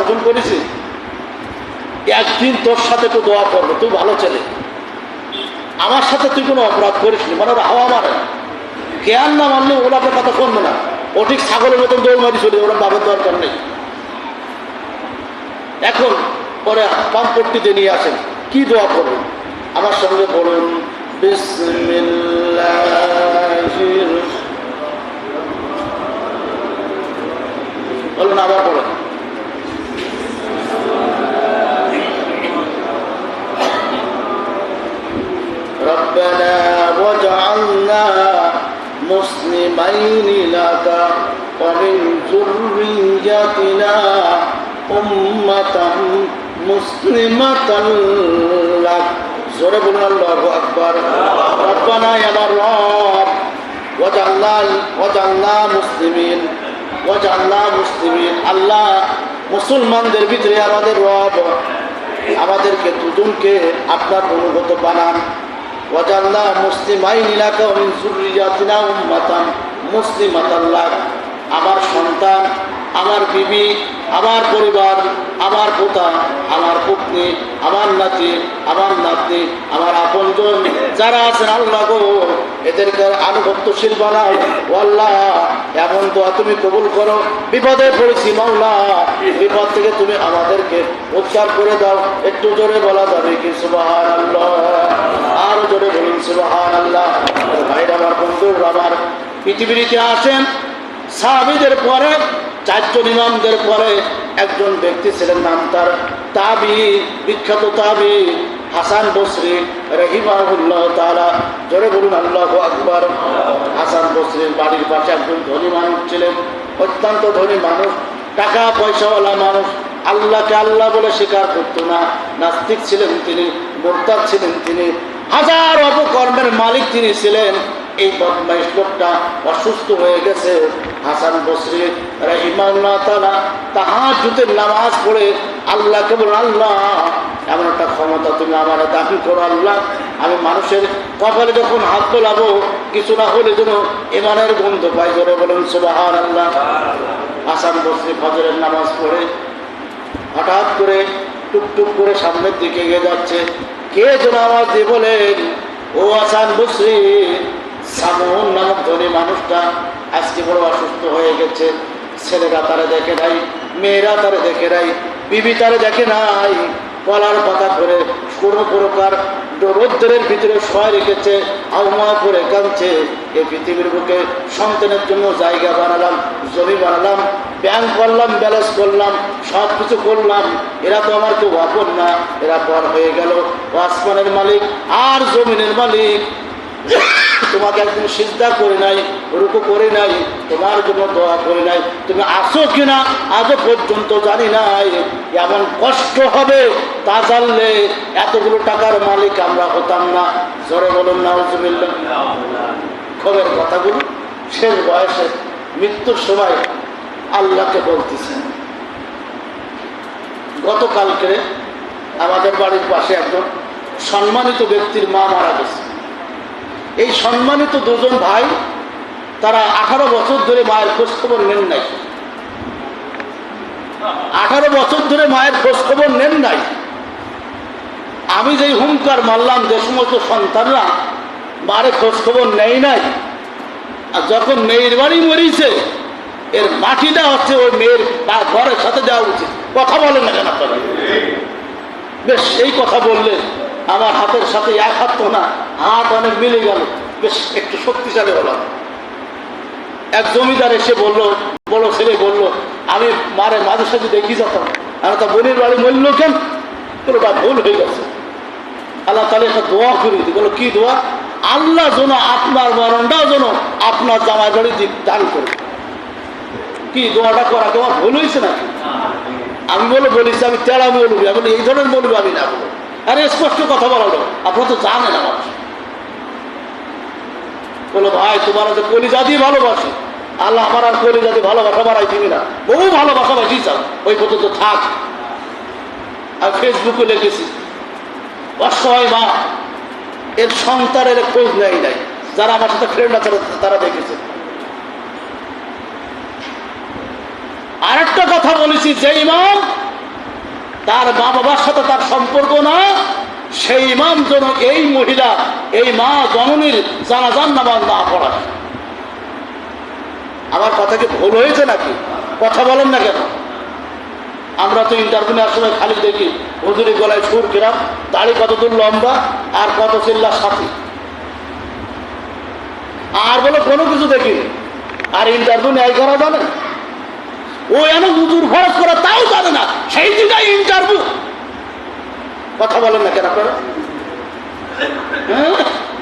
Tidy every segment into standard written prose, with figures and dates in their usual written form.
অর্জন করেছি, একদিন তোর সাথে একটু দোয়া করবো, তুই ভালো ছেলে, আমার সাথে তুই কোনো অপরাধ করিস নি, মানে ওরা হাওয়া মারে না, জ্ঞান না মানলে ওরা আপনার কথা শুনবে না, ও ঠিক ছাগলের মতন দৌড় মারি চলে, ওরা বাবার দরকার নেই। এখন পরে পাম্পট্টিতে নিয়ে আসেন, কি দোয়া করবেন আমার সঙ্গে বলুন, বিসমিল্লাহির, বলুন আবার বলেন, রব্বানা ওয়াজআলনা মুসলিমাইনি লাকা ওয়া মিন যুররিয়্যাতিনা উম্মাতান মুসলিমাতান লাক। জোরে বলুন আল্লাহু আকবার। রব্বানা ইয়া রব ওয়াজআলনা মুসলিমিন, ওয়াজআলনা মুসলিমিন, আল্লাহ মুসলমানদের ভিতরে আমাদের রব, আমাদেরকে দুজনকে আপনার অনুগত বানান। ওয়াজআলনা মুসলিমাইনি লাকা ওয়া মিন যুররিয়্যাতিনা উম্মাতান মুসলিমাতান লাক, আমার সন্তান, আমার বিবি, আমার পরিবার, আমার পোতা, আমার পত্নী, আমার নাতি, আমার নাতনি, আমার আপনজন যারা আছেন আল্লাহ গো, এদেরকে আনুগত্যশীল বানাও। ও আল্লাহ, এমন দোয়া তুমি কবুল করো, বিপদে পড়েছি মাওলা, বিপদ থেকে তুমি আমাদেরকে উদ্ধার করে দাও। একটু জোরে বলা যাবে কি সুবহানাল্লাহ? আরো জোরে বলুন সুবহানাল্লাহ। ভাইরা আমার, বন্ধুরা আমার, পৃথিবীর ইতিহাসেন সাহাবীদের পরে, চারজন ইমামদের পরে একজন ব্যক্তি ছিলেন, নাম তার তাবি, বিখ্যাত তাবি হাসান বসরি রাহিমাহুল্লাহ তাআলা। জোরে বলুন আল্লাহু আকবার। হাসান বসরির বাড়ির পাশে একজন ধনী মানুষ ছিলেন, অত্যন্ত ধনী মানুষ, টাকা পয়সাওয়ালা মানুষ, আল্লাহকে আল্লাহ বলে স্বীকার করতো না, নাস্তিক ছিলেন তিনি, মুরতাদ ছিলেন তিনি, হাজার অপকর্মের মালিক তিনি ছিলেন। এই বদমাইশ লোকটা অসুস্থ হয়ে গেছে। হাসান বসরি রাহিমাহুল্লাহ তাআলা তাহাজ্জুদের নামাজ পড়ে আল্লাহকে বলেন, আল্লাহ এমন একটা ক্ষমতা তুমি আমার দাবি করো আল্লাহ, আমি মানুষের কপালে যখন হাত তোলাবো কিছু না হলে যেন ইমানের গন্ধ পাই। জোরে বলেন সুবহানাল্লাহ। হাসান বসরি ফজরের নামাজ পড়ে হঠাৎ করে টুকটুক করে সামনের দিকে এগিয়ে যাচ্ছে, কে যেন আওয়াজ দিয়ে বলেন, ও হাসান বসরি, সামুন নামক ধনী মানুষটা আজকে বড় অসুস্থ হয়ে গেছে, ছেলেরা তারা দেখে নাই, মেয়েরা তারা দেখে নাই, বিবি তারা দেখে নাই, কলার পাতা করে কোনো প্রকার রৌদ্রের ভিতরে শোয়া রেখেছে, আহমা করে কাঁদছে। এই পৃথিবীর বুকে সন্তানের জন্য জায়গা বানালাম, জমি বানালাম, ব্যাংক করলাম, ব্যালেন্স করলাম, সব কিছু করলাম, এরা তো আমার কেউ আপন না, এরা পর হয়ে গেল। আসমানের মালিক আর জমিনের মালিক তোমাকে একদিন সিজদা করে নাই, রুকু করে নাই, তোমার জন্য দোয়া করে নাই, তুমি আসো কিনা আজও পর্যন্ত জানি নাই। এমন কষ্ট হবে তা জানলে এতগুলো টাকার মালিক আমরা হতাম না। জোরে বলুন নাউজুবিল্লাহ। খবরের কথাগুলো শেষ বয়সে মৃত্যুর সময় আল্লাহকে বলতেছেন। গতকালকে আমাদের বাড়ির পাশে একজন সম্মানিত ব্যক্তির মা মারা গেছে। এই সম্মানিত দুজন ভাই, তারা 18 বছর ধরে মায়ের খোঁজখবর নেন নাই, 18 বছর ধরে মায়ের খোঁজখবর নেন নাই। আমি যেই হুঙ্কার মারলাম, যে সমস্ত সন্তানরা মায়ের খোঁজখবর নেই নাই, আর যখন মেয়ের বাড়ি মরিছে, এর মাটিটা হচ্ছে ওই মেয়ের ঘরের সাথে যাওয়া উচিত। কথা বলেন না কেন আপনারা? বেশ, এই কথা বললে আমার হাতের সাথে এক হাত তো না, হাত অনেক মিলে গেল, বেশ একটু শক্তিশালী হলাম। এক জমিদার এসে বলল, বড় ছেলে বলল, আমি মারে মাঝে সাথে দেখি যেতাম, আর তা বোনের বাড়ি মরল কেন? বলো বা ভুল হয়ে গেছে, আল্লাহ তাহলে একটা দোয়া করে দিই। বলো কি দোয়া? আল্লাহ যেন আপনার মরণটাও যেন আপনার জামাই বাড়ি দান করে। কি দোয়াটা করা তোমার ভুল হয়েছে নাকি? আমি বলেছি আমি তেরা বলবি, আমি এই ধরনের বলবি আমি না বলো। আরে স্পষ্ট কথা বলালো, আপনারা তো জানেন আমার। বলো ভাই, তোমার যে কলিজা দিয়ে ভালোবাসি, আল্লাহ আমার আর কলিজা দিয়ে ভালোবাসা বাড়াই দিবি না, বহু ভালোবাসা বাসি চাও, ওই পর্যন্ত থাক। আর ফেসবুকে লিখেছি, অসহায় মা এর সন্তানের খোঁজ নেয় নাই, যারা আমার সাথে ফ্রেন্ড আছে তারা দেখেছে। আর একটা কথা বলেছি, যে ইমাম তার মা বাবার সাথে তার সম্পর্ক না, সেই ইমাম যেন এই মহিলা, এই মা জননীর জানাজার নামাজ না পড়ায়। আমার কথা কি ভুল হয়েছে নাকি? কথা বলেন না কেন? আমরা তো ইন্টারভিউ নেওয়ার সময় খালি দেখি হুজুরি গলায় সুর কিরাম, দাড়ি কতদূর লম্বা আর কত চিল্লার সাথী, আর বলে কোনো কিছু দেখিনি। আর ইন্টারভিউ নেয় করা জানে, ও এন হুজুর খরচ করা তাও জানে না, সেই দিনটাই ইন্টারভিউ। কথা বলেন না কেন আপনারা? হ্যাঁ,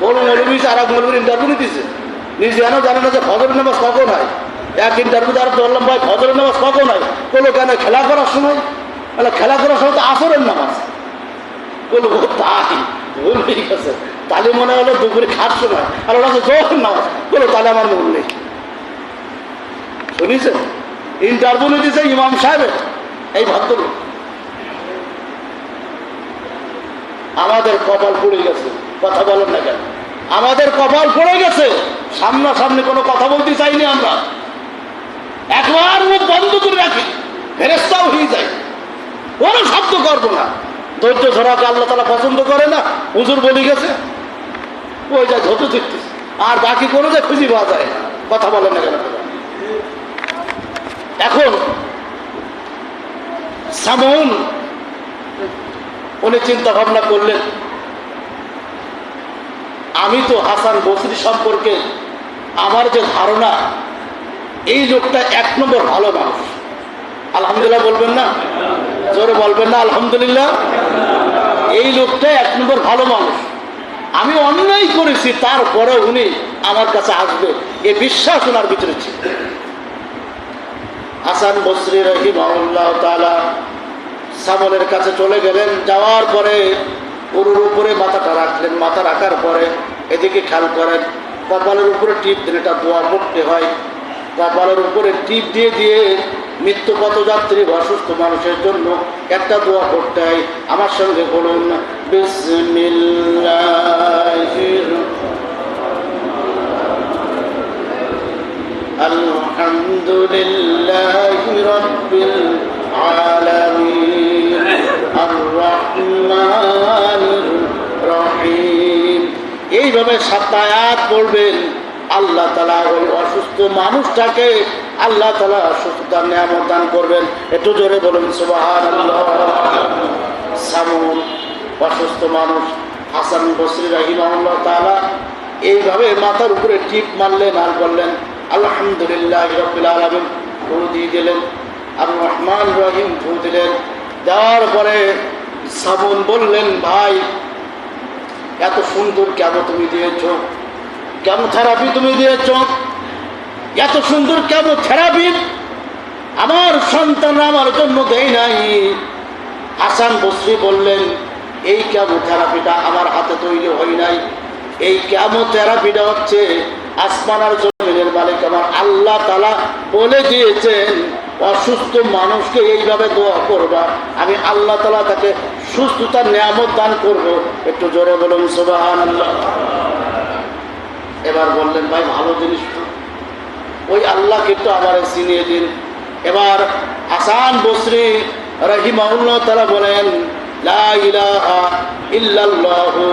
বড় মৌলবী আর এক মৌলবীর ইন্টারভিউ নিতেছে, নিজে এন জানে না যে ফজরের নামাজ কখন হয়। এক ইন্টারভিউ আর বললাম ভাই ফজরের নামাজ কখন হয়? বললো কেন খেলা করার সময়? বলে খেলা করার সময় তো আসরের নামাজ। বললো তাই ভুল হয়ে গেছে, তাহলে মনে হলো দুপুরে খাওয়ার সময়, আর ওরা তো জোহর নামাজ। বললো তাহলে আমার মন নেই। শুনিছেন? ইন্টারভিউ নিতেছে ইমাম সাহেবের এই ভদ্রলোক। আমাদের কপাল পড়ে গেছে, কথা বলেন না কেন? আমাদের কপাল পড়ে গেছে, সামনাসামনি কোনো কথা বলতে চাইনি আমরা। একবার মুখ বন্ধ করে রাখি, ফেরেশতাও হয়ে যায়, কোনো শব্দ করবো না। ধৈর্য ধরাকে আল্লাহ তাআলা পছন্দ করে না। হুজুর বলে গেছে, ওই যা ধৈর্য ধরতেছে, আর বাকি কোনো যে খুঁজি পাওয়া যায় না। কথা বলেন না কেন? এখন সামউন উনি চিন্তা ভাবনা করলেন, আমি তো হাসান বসরি সম্পর্কে আমার যে ধারণা, এই লোকটা এক নম্বর ভালো মানুষ। আলহামদুলিল্লাহ বলবেন না? জোরে বলবেন না আলহামদুলিল্লাহ? এই লোকটা এক নম্বর ভালো মানুষ। আমি অন্যায় করেছি, তারপরে উনি আমার কাছে আসবে, এ বিশ্বাস ওনার ভিতরে ছিল। হাসান বসরি রাহিমাহুল্লাহ তাআলা সামনের কাছে চলে গেলেন। যাওয়ার পরে গরুর উপরে মাথাটা রাখলেন। মাথা রাখার পরে এদিকে খেয়াল করেন, কপালের উপরে টিপ দিন, এটা দোয়া পড়তে হয়। কপালের উপরে টিপ দিয়ে দিয়ে মৃত্যু পথযাত্রী অসুস্থ মানুষের জন্য একটা দোয়া পড়তে হয়। আমার সঙ্গে বলুন, বিসমিল্লাহির আলহামদুলিল্লাহি রাব্বিল আলামিন আর রহমানির রহিম। এইভাবে 7 আয়াত পড়বেন। আল্লাহ তাআলা ওই অসুস্থ মানুষটাকে আল্লাহ তাআলা সুস্থতার নিয়ামত দান করবেন। একটু জোরে বলুন সুবহানাল্লাহ। সামুন অসুস্থ মানুষ হাসান বসরি রাহিমাহুল্লাহ তাআলা এইভাবে মাথার উপরে টিপ মারলেন আর বললেন আলহামদুলিল্লাহি রাব্বিল আলামিন, ফু দিয়ে দিলেন। আর রহমান রহিম ফু দিলেন। দেওয়ার পরে সামুন বললেন, ভাই এত সুন্দর কেন তুমি দিয়েছ? কেমন থেরাপি তুমি দিয়েছ? এত সুন্দর কেমন থেরাপি? আমার সন্তান আমার জন্য দেয় নাই। হাসান বসরি বললেন, এই কেমোথেরাপিটা আমার হাতে তৈরি হয় নাই। এই কেমোথেরাপিটা হচ্ছে আসমান আর জমিনের মালিক আমার আল্লাহ তাআলা বলে দিয়েছেন, অসুস্থ মানুষকে এইভাবে দোয়া করবা, আমি আল্লাহ তাআলা তাকে সুস্থতার নিয়ামত দান করব। একটু জোরে বলুন সুবহানাল্লাহ। এবার বললেন, ভাই ভালো জিনিস তো, ওই আল্লাহ কিন্তু আমার চিনিয়ে দিন। এবার হাসান বসরি রাহিমাহুল্লাহ তাআলা বলেন, লা ইলাহা ইল্লাল্লাহু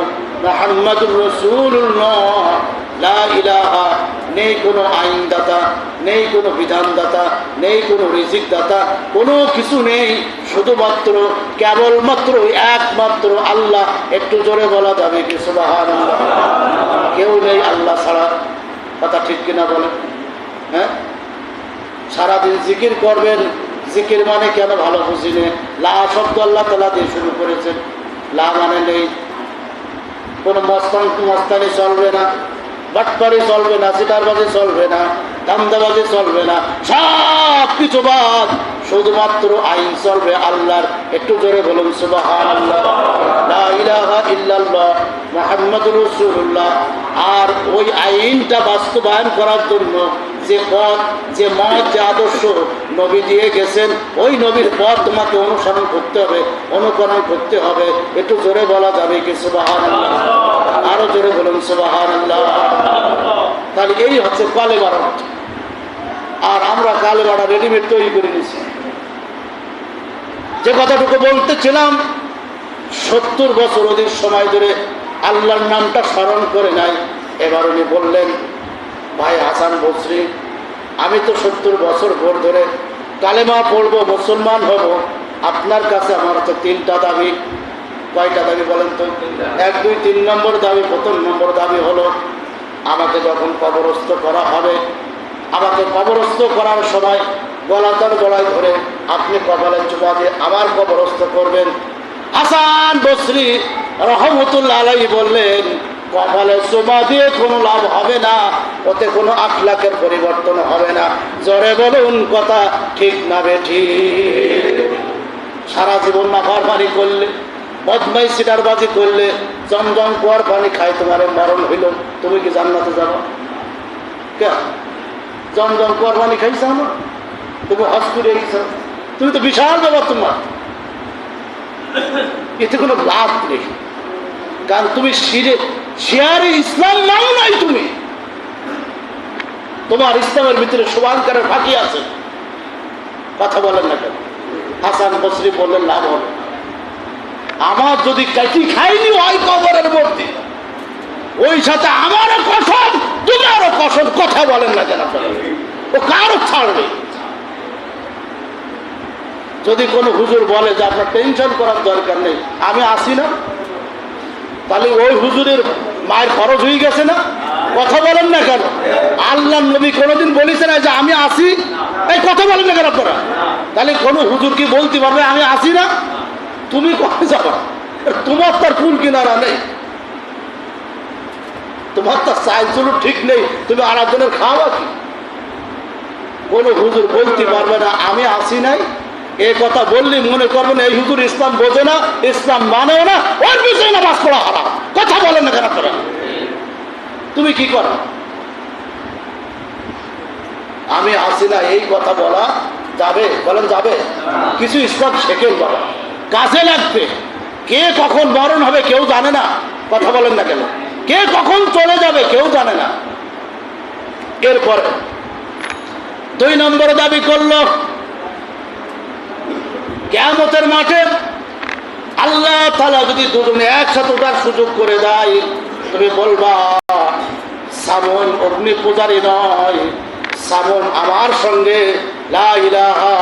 মুহাম্মাদুর রাসূলুল্লাহ। লা ইলাহা, নেই কোনো আইনদাতা, নেই কোনো বিধানদাতা, নেই কোনো রিজিকদাতা, কোনো কিছু নেই, শুধুমাত্র কেবলমাত্র একমাত্র আল্লাহ। একটু জোরে বলা যাবে কি সুবহানাল্লাহ? কেউ নেই আল্লাহ ছাড়া। কথা ঠিক কিনা বলেন? হ্যাঁ, সারাদিন জিকির করবেন। জিকির মানে কেন ভালো বুঝি নে, লা শব্দ আল্লাহ তাআলা দিয়ে শুরু করেছেন। লা মানে নেই। কোনো মস্তানি চলবে না, বাটপারি চলবে না, সিটারবাজি চলবে না, ধান্দাবাজি চলবে না, সব কিছু বাদ, শুধুমাত্র আইন চলবে আল্লাহর। একটু জোরে বলুন সুবহানাল্লাহ। লা ইলাহা ইল্লাল্লাহ মুহাম্মাদুর রাসূলুল্লাহ। আর ওই আইনটা বাস্তবায়ন করার জন্য যে পথ, যে মত, যে আদর্শ নবী দিয়ে গেছেন, ওই নবীর পথ তোমাকে অনুসরণ করতে হবে, অনুকরণ করতে হবে। একটু জোরে বলা যাবে কি সুবহানাল্লাহ? আরো জোরে বলুন সুবহানাল্লাহ। তাহলে এই হচ্ছে কালে বাড়া। আর আমরা কালে বাড়া রেডিমেড তৈরি করে নিয়েছি। যে কথাটুকু বলতেছিলাম, 70 বছর অধিক সময় ধরে আল্লাহর নামটা স্মরণ করে নাই। এবার উনি বললেন, ভাই হাসান বসরি, আমি তো 70 বছর ভোর ধরে কালেমা পড়বো, মুসলমান হব, আপনার কাছে আমার তো 3টা দাবি। কয়টা দাবি বলেন তো? 1, 2, 3 নম্বর দাবি। প্রথম নম্বর দাবি হলো, আমাকে যখন কবরস্থ করা হবে, আমাকে কবরস্থ করার সময় গলাটার গলায় ধরে আপনি কপালে চুপা দিয়ে আমার কবরস্থ করবেন। হাসান বসরি রহমতুল্লাহ আলাইহি বললেন, কপালে চুমা দিয়ে কোনো লাভ হবে না, ওতে কোনো আখলাকের পরিবর্তন হবে না। জোরে বলুন, কথা ঠিক না বেঠিক? সারা জীবন নাফরমানি করলে, বদমাই সিটারবাজি করলে, জমজম কুয়ার পানি খাই তোমার মরণ হইল, তুমি কি জান্নাতে যাবো? কে জমজম কুয়ার পানি খাইছো না? তুমি হজ করে গেছো, তুমি তো বিশাল ব্যাপার তোমার, এতে কোনো লাভ নেই। কারণ তুমি শিয়ারে ইসলাম নাও নাই, তুমি তোমার ইসলামের ভিতরে শুভাঙ্কারের ফাঁকি আছে। কথা বলেন না কেন? হাসান বসরি বললেন, লাভ হবে। আমার যদি কাটি খাইনি ওই কবরের মধ্যে, ওই সাথে আমারও কসম তোমারও কসম। কথা বলেন না কেন? ও কারো ছাড়বে। যদি কোনো হুজুর বলে যে আপনার টেনশন করার দরকার নেই, আমি আসি না, তাহলে ওই হুজুরের মায়ের খরচ হয়ে গেছে না? কথা বলেন না কেন? আল্লাহ নবী কোনোদিন বলেছে না যে আমি আসি? এই কথা বলেন না কেন আপনারা? তাহলে কোনো হুজুর কি বলতে পারবে আমি আসি না? তুমি কবে যাবা? তোমার তার ফুল কিনারা নেই, তোমার তার চাইছিল ঠিক নেই, তুমি আর একজনের খাওয়া কি? কোনো হুজুর বলতে পারবে না আমি আসি নাই। এই কথা বললে মনে করবেন এই হুজুর ইসলাম বোঝে না, ইসলাম মানেও না, ওর বিষয়ে নামাজ পড়া হারাম। কথা বলেন না কেন আপনারা? তুমি কি করো? আমি আসি না এই কথা বলা যাবে? বলেন যাবে? কিছু ইসলাম শেখেন বাবা, কাজে লাগবে। কে কখন মরণ হবে কেউ জানে না। কথা বলেন না কেন? কে কখন চলে যাবে কেউ জানে না। এরপরে 2 নম্বর দাবি করলো, কিয়ামতের মাঠে আল্লাহ তাআলা যদি দুজনে একসাথে ওঠার সুযোগ করে দেয়, তুমি বলবা সামন অগ্নি পূজারী নয়, সামন আমার সঙ্গে লা ইলাহা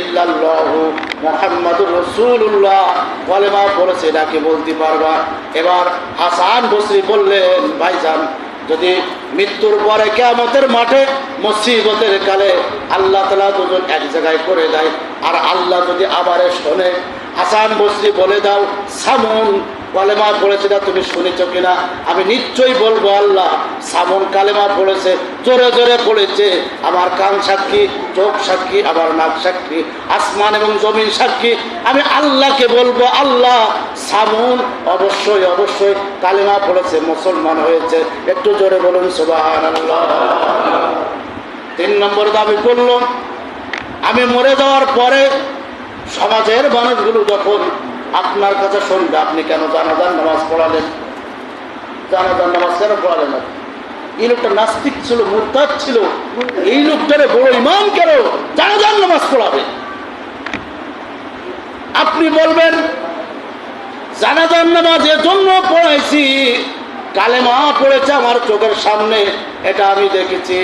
ইল্লাল্লাহু মুহাম্মাদুর রাসূলুল্লাহ কালেমা পড়েছে, এটাকে বলতে পারবা। এবার হাসান বসরি বললেন, ভাইজান, যদি মৃত্যুর পরে কিয়ামতের মাঠে মুসিবতের কালে আল্লাহ তাআলা দুজন এক জায়গায় করে দেয়, আর আল্লাহ যদি আবার শোনে, হাসান বসরি বলে দাও সামন কালেমা পড়েছে না তুমি শুনেছ কিনা? আমি নিশ্চয়ই বলবো আল্লাহ সামন কালেমা পড়েছে, জোরে জোরে পড়েছে। আমার কান সাক্ষী, চোখ সাক্ষী, আমার নাক সাক্ষী, আসমান এবং জমিন সাক্ষী। আমি আল্লাহকে বলবো, আল্লাহ সামন অবশ্যই অবশ্যই কালেমা পড়েছে, মুসলমান হয়েছে। একটু জোরে বলুন সুবহানাল্লাহ। 3 নম্বর দাবি করল, আমি মরে যাওয়ার পরে সমাজের মানুষগুলো যখন আপনার কাছে শুনবে, আপনি কেন জানাজার নামাজ পড়ালেন? জানাজার নামাজ কেন পড়ালেন? এই লোকটা নাস্তিক ছিল, মুরতাদ ছিল, এই লোকটারে বড় ইমাম কেন জানাজার নামাজ পড়াবে? আপনি বলবেন জানাজার নামাজ এজন্য পড়াইছি, কালেমা পড়েছে আমার চোখের সামনে, এটা আমি দেখেছি,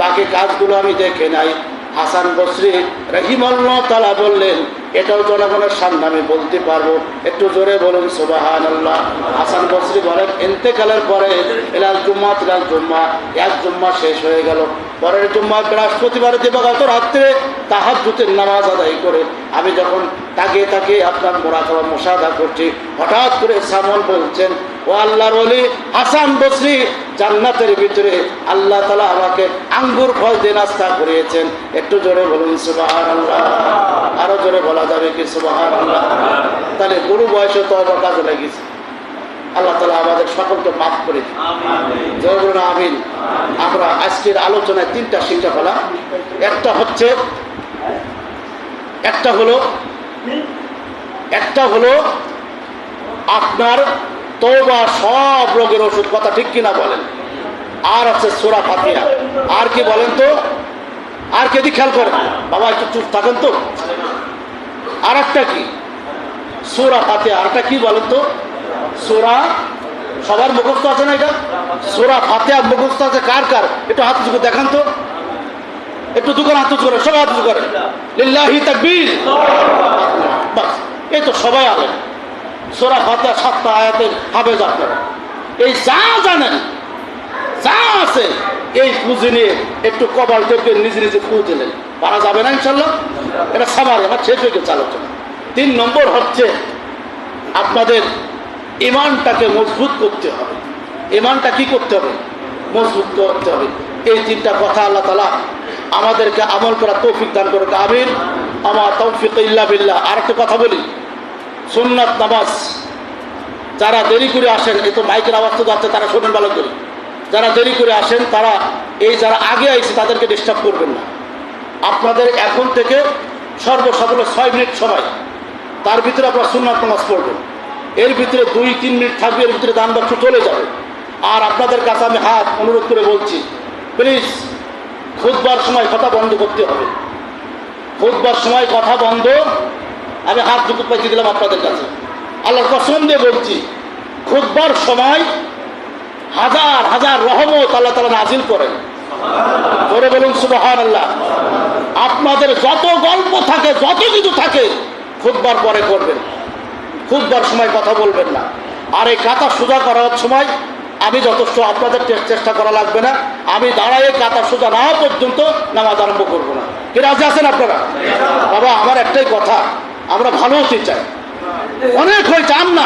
বাকি কাজগুলো আমি দেখে নাই। হাসান বসরি রাহিমাহুল্লাহ তাআলা বললেন, এটাও জনগণের সামনে আমি বলতে পারবো। একটু জোরে বলুন সুবহানাল্লাহ। হাসান বসরি বলেন, ইন্তেকালের পরে ইলাল জুম্মা তিলাল জুম্মা, 1 জুম্মা শেষ হয়ে গেল। পরের জুম্মা বৃহস্পতিবার দিবাগত রাত্রে তাহাজ্জুদের নামাজ আদায় করে আমি যখন তাকিয়ে তাকিয়ে আপনার মুরাকাবা মুশাহাদা করছি, হঠাৎ করে সামন বলছেন, ও আল্লাহর ওলি হাসান বসরি, জান্নাতের ভিতরে আল্লাহ তাআলা আমাকে আঙ্গুর ফল দিয়ে নাস্তা করিয়েছেন। একটু জোরে বলুন সুবহানাল্লাহ। আরো জোরে বলা যাবে কি সুবহানাল্লাহ? তাহলে বুড়ো বয়সে তওবা কাজে লাগিয়েছে। আল্লাহ তাআলা আমাদের সকলকে মাফ করে দিন, জোরে বলুন আমিন। আমরা আজকের আলোচনায় 3টা শিক্ষা পেলাম। একটা হলো আপনার তওবা সব রোগের ওষুধ, কথা ঠিক কিনা বলেন? আর আছে সূরা ফাতিহা। আর কি বলেন তো? আর কে খেয়াল করেন? বাবা একটু চুপ থাকেন তো। আর একটা কি সূরা ফাতিহা। আরেকটা কি বলেন তো? সূরা, সবার মুখস্থ আছে না এটা? সূরা ফাতিহা মুখস্থ আছে কার কার? একটু হাত উঁচু করে দেখান তো, একটু দুকান হাত উঁচু করে, সবাই হাত উঁচু করে, লিল্লাহি তাকবীর। বাস, এই তো সবাই আলেন। সূরা ফাতিহা 7টা আয়াতের হাফেজ আপনারা। এই যা জানেন, যা আছে, এই পুঁজি নিয়ে একটু কপাল টেপে নিজে নিজে ফু দিলেন, পারা যাবে না ইনশাল্লাহ? এটা সামারি, আমার শেষ হয়ে গেছে আলোচনা। 3 নম্বর হচ্ছে আপনাদের ইমানটাকে মজবুত করতে হবে। ইমানটা কি করতে হবে? মজবুত করতে হবে। এই 3টা কথা আল্লাহ তাআলা আমাদেরকে আমল করা তৌফিক দান করুক, আমিন। আমা তৌফিক ইল্লা বিল্লাহ। আর একটা কথা বলি, সুন্নাত নামাজ যারা দেরি করে আসেন, এই তো মাইকের আওয়াজ তো যাচ্ছে, তারা শোনেন ভালো করে। যারা দেরি করে আসেন তারা, এই যারা আগে আইছে তাদেরকে ডিস্টার্ব করবেন না। আপনাদের এখন থেকে সর্বসাধারণ 6 মিনিট সময়, তার ভিতরে আপনারা সুন্নাত নামাজ পড়বেন। এর ভিতরে 2-3 মিনিট থাকবে, এর ভিতরে দান বাক্স চলে যাবে। আর আপনাদের কাছে আমি হাত অনুরোধ করে বলছি, প্লিজ খুতবার সময় কথা বন্ধ করতে হবে। খুতবার সময় কথা বন্ধ। আমি হাত দুটো পাইতে দিলাম আপনাদের কাছে, আল্লাহর কসম দিয়ে বলছি, খুতবার সময় হাজার হাজার রহমত আল্লাহ তাআলা নাজিল করেন। জোরে বলুন সুবহানাল্লাহ। আপনাদের যত গল্প থাকে, যত কিছু থাকে, খুতবার পরে করবেন। খুতবার সময় কথা বলবেন না। আর এই কাতা সোজা করার সময় আমি যথেষ্ট, আপনাদের চেষ্টা করা লাগবে না। আমি দাঁড়ায় কাতা সোজা না পর্যন্ত নামাজ আরম্ভ করবো না। কি রাজি আছেন আপনারা? বাবা, আমার একটাই কথা, আমরা ভালো হতে চাই। অনেক হয়ে চান না,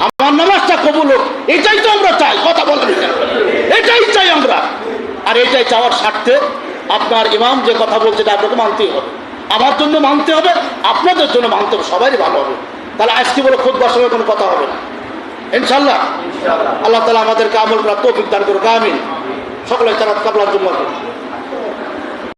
আমার নামাজটা কবুল হোক, এটাই তো আমরা চাই। কথা বলেন, এটাই চাই আমরা। আর এটাই চাওয়ার স্বার্থে আপনার ইমাম যে কথা বলছে এটা আপনাকে মানতেই হবে। আমার জন্য মানতে হবে, আপনাদের জন্য মানতে হবে, সবারই ভালো হবে। তাহলে আজকে বলে খুতবার সময় কোনো কথা হবে না ইনশাআল্লাহ। আল্লাহ তাআলা আমাদেরকে আমল করার তৌফিক দান করুক, আমিন। সকলে তারা কাবলার জন্য